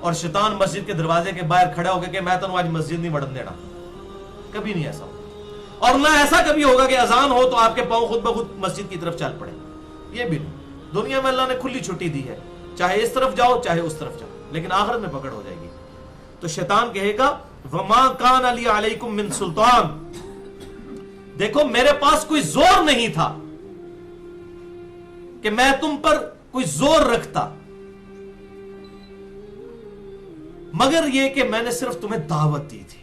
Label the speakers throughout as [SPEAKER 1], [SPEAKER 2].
[SPEAKER 1] اور شیطان مسجد کے دروازے کے باہر کھڑا ہو گیا کہ میں تو آج مسجد نہیں بڑھن دینا. کبھی نہیں ایسا ہوگا. اور نہ ایسا کبھی ہوگا کہ اذان ہو تو آپ کے پاؤں خود بخود مسجد کی طرف چل پڑے. یہ بھی نہیں. دنیا میں اللہ نے کھلی چھٹی دی ہے, چاہے اس طرف جاؤ چاہے اس طرف جاؤ, لیکن آخرت میں پکڑ ہو جائے گی. تو شیطان کہے گا وما کان لی علیکم من سلطان, دیکھو میرے پاس کوئی زور نہیں تھا کہ میں تم پر کوئی زور رکھتا, مگر یہ کہ میں نے صرف تمہیں دعوت دی تھی.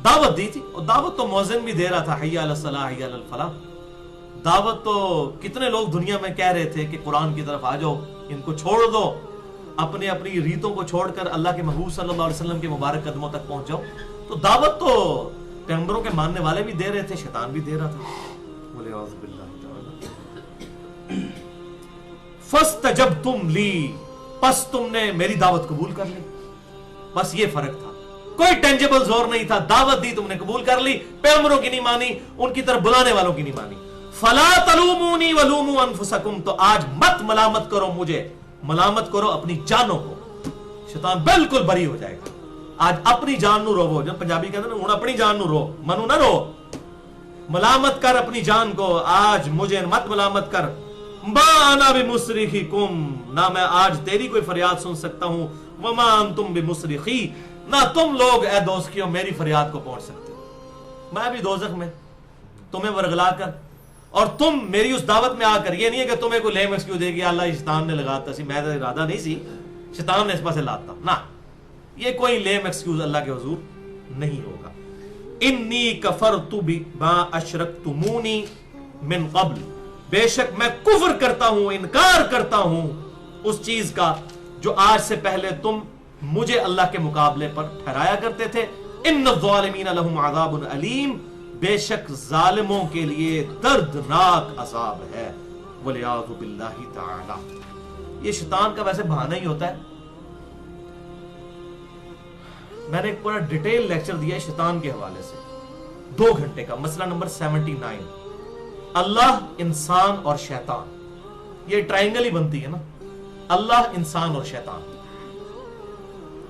[SPEAKER 1] دعوت دی تھی, اور دعوت تو مؤذن بھی دے رہا تھا, حی علی الصلاح حی علی الفلاح. دعوت تو کتنے لوگ دنیا میں کہہ رہے تھے کہ قرآن کی طرف آ جاؤ, ان کو چھوڑ دو, اپنی اپنی ریتوں کو چھوڑ کر اللہ کے محبوب صلی اللہ علیہ وسلم کے مبارک قدموں تک پہنچ جاؤ. تو دعوت تو پیغمبروں کے ماننے والے بھی دے رہے تھے, شیطان بھی دے رہا تھا. بولے اعوذ باللہ تعالی. فاستجبتم لی, پس تم نے میری دعوت قبول کر لی. بس یہ فرق تھا, کوئی ٹینجیبل زور نہیں تھا. دعوت دی تم نے قبول کر لی, پیغمبروں کی نہیں مانی, ان کی طرف بلانے والوں کی نہیں مانی. فلا تلومونی ولوموا انفسکم, تو آج مت ملامت کرو مجھے, ملامت کرو اپنی جانوں کو. شیطان بالکل بری ہو جائے گا. آج اپنی جان نو رو, جب پنجابی کہتے ہیں نا اپنی جان نو رو, منو نہ رو, ملامت کر اپنی جان کو. آج مجھے مت ملامت کر. ما انا بمصرخکم, نہ میں آج تیری کوئی فریاد سن سکتا ہوں. وما انتم بمصرخی, نہ تم لوگ اے دوستیوں میری فریاد کو پہنچ سکتے ہو. میں بھی دوزخ میں تمہیں ورگلا کر, اور تم میری اس دعوت میں آ کر, یہ نہیں ہے کہ تمہیں کوئی لیم ایکسکیوز دے گی اللہ شیطان نے لگاتا سی, میں ارادہ نہیں سی, شیطان نے اس پاسے لاتا نہ, یہ کوئی لیم ایکسکیوز اللہ کے حضور نہیں ہوگا. انی کفرت بما اشرکتمونی من قبل, بے شک میں کفر کرتا ہوں, انکار کرتا ہوں اس چیز کا جو آج سے پہلے تم مجھے اللہ کے مقابلے پر ٹھہرایا کرتے تھے. ان الظالمین لهم عذاب علیم, بے شک ظالموں کے لیے دردناک عذاب ہے. والعیاذ باللہ تعالی. یہ شیطان کا ویسے بہانہ ہی ہوتا ہے. میں نے ایک پورا ڈیٹیل لیکچر دیا ہے شیطان کے حوالے سے, 2 گھنٹے کا. مسئلہ نمبر 79, اللہ, انسان اور شیطان. یہ ٹرائنگل ہی بنتی ہے نا, اللہ, انسان اور شیطان.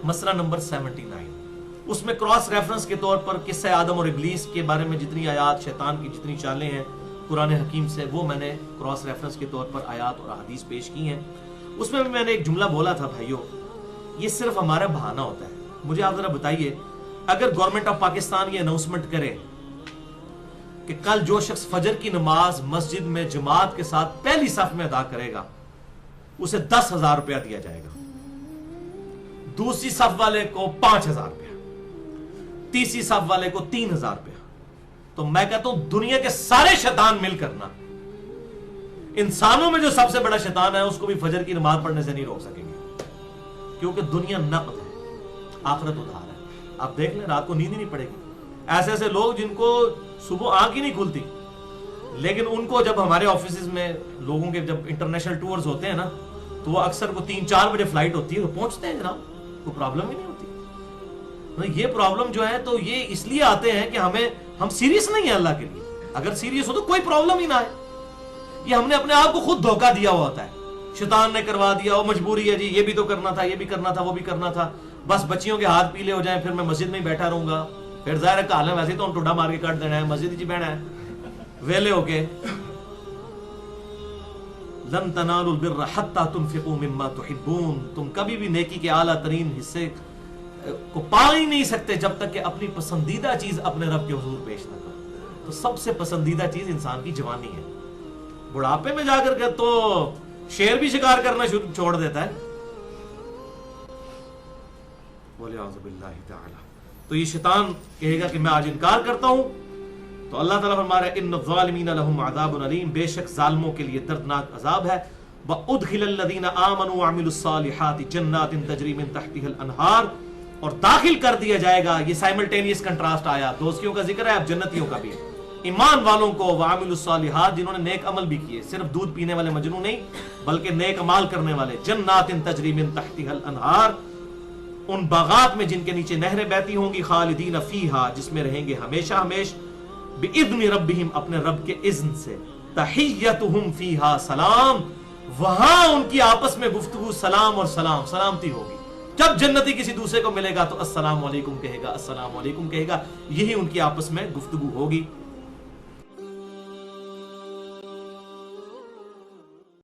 [SPEAKER 1] مسئلہ نمبر 79, اس میں کراس ریفرنس کے طور پر قصہ آدم اور ابلیس کے بارے میں جتنی آیات, شیطان کی جتنی چالیں ہیں قرآن حکیم سے, وہ میں نے کراس ریفرنس کے طور پر آیات اور احادیث پیش کی ہیں. اس میں بھی میں نے ایک جملہ بولا تھا, بھائیو یہ صرف ہمارا بہانہ ہوتا ہے. مجھے آپ ذرا بتائیے, اگر گورنمنٹ آف پاکستان یہ اناؤنسمنٹ کرے کہ کل جو شخص فجر کی نماز مسجد میں جماعت کے ساتھ پہلی صف میں ادا کرے گا اسے 10,000 روپیہ دیا جائے گا, دوسری صف والے کو 5,000 روپیہ, تیسری صف والے کو 3,000 روپیہ, تو میں کہتا ہوں دنیا کے سارے شیطان مل کرنا, انسانوں میں جو سب سے بڑا شیطان ہے اس کو بھی فجر کی نماز پڑھنے سے نہیں روک سکیں گے, کیونکہ دنیا نقد ہے, آخرت ادھار ہے. آپ دیکھ لیں رات کو نیند ہی نہیں پڑے گی. ایسے ایسے لوگ جن کو صبح آنکھ ہی نہیں کھلتی, لیکن ان کو جب ہمارے آفیسز میں لوگوں کے جب انٹرنیشنل ٹورز ہوتے ہیں نا, تو وہ اکثر کو 3-4 بجے فلائٹ ہوتی ہے تو پہنچتے ہیں جناب, کوئی پرابلم ہی نہیں ہوتی. یہ پرابلم جو ہے تو یہ اس لیے آتے ہیں کہ ہم سیریس نہیں ہیں اللہ کے لیے. اگر سیریس ہو تو کوئی پرابلم ہی نہ ہے. یہ ہم نے اپنے آپ کو خود دھوکہ دیا ہوا ہوتا ہے, شیطان نے کروا دیا, وہ مجبوری ہے جی, یہ بھی تو کرنا تھا, یہ بھی کرنا تھا, وہ بھی کرنا تھا, بس بچیوں کے ہاتھ پیلے ہو جائیں پھر میں مسجد میں ہی بیٹھا رہوں گا, پھر ظاہر ہے کال ہے ویسے تو ہم ٹوڈا مار کے کاٹ دینا ہے, مسجد ہی بیٹھنا ہے ویلے ہو کے. لن تنالوا البر حتى تنفقوا مما تحبون, تم کبھی بھی نیکی کے اعلیٰ ترین حصے کو پا ہی نہیں سکتے جب تک کہ اپنی پسندیدہ چیز اپنے رب کے حضور پیش نہ کرو. تو سب سے پسندیدہ چیز انسان کی جوانی ہے. بڑھاپے میں جا کر تو شیر بھی شکار کرنا چھوڑ دیتا ہے. وَلِعَوْذُ بِاللَّهِ تَعَالَى. تو یہ شیطان کہے گا کہ میں آج انکار کرتا ہوں, تو اللہ تعالیٰ فرما رہا ہے ان الظالمین لهم عذاب علیم, بے شک ظالموں کے لیے دردناک عذاب ہے. وَأُدْخِلَ الَّذِينَ آمَنُوا وَعَمِلُوا الصَّالِحَاتِ جَنَّاتٍ تَجْرِي مِن تَحْتِهَا الْأَنْهَارُ, اور داخل کر دیا جائے گا. یہ سائملٹینیس کنٹراسٹ آیا, دوستیوں کا ذکر ہے, اب جنتیوں کا بھی. ایمان والوں کو وَعَمِلُوا الصَّالِحَاتِ, جنہوں نے نیک عمل بھی کیے, صرف دودھ پینے والے مجنون نہیں بلکہ نیک عمال کرنے والے. جناتٍ تجری من تحتها الانہار, ان باغات میں جن کے نیچے نہریں بہتی ہوں گی. خالدین فیہا, جس میں رہیں گے ہمیشہ ہمیش. بِإِذْنِ رَبِّهِمْ, اپنے رب کے اذن سے. تحیتہم فیہا سلام, وہاں ان کی آپس میں گفتگو سلام اور سلامتی ہوگی. جب جنتی کسی دوسرے کو ملے گا تو السلام علیکم کہے گا، السلام علیکم کہے گا، یہی ان کی آپس میں گفتگو ہوگی.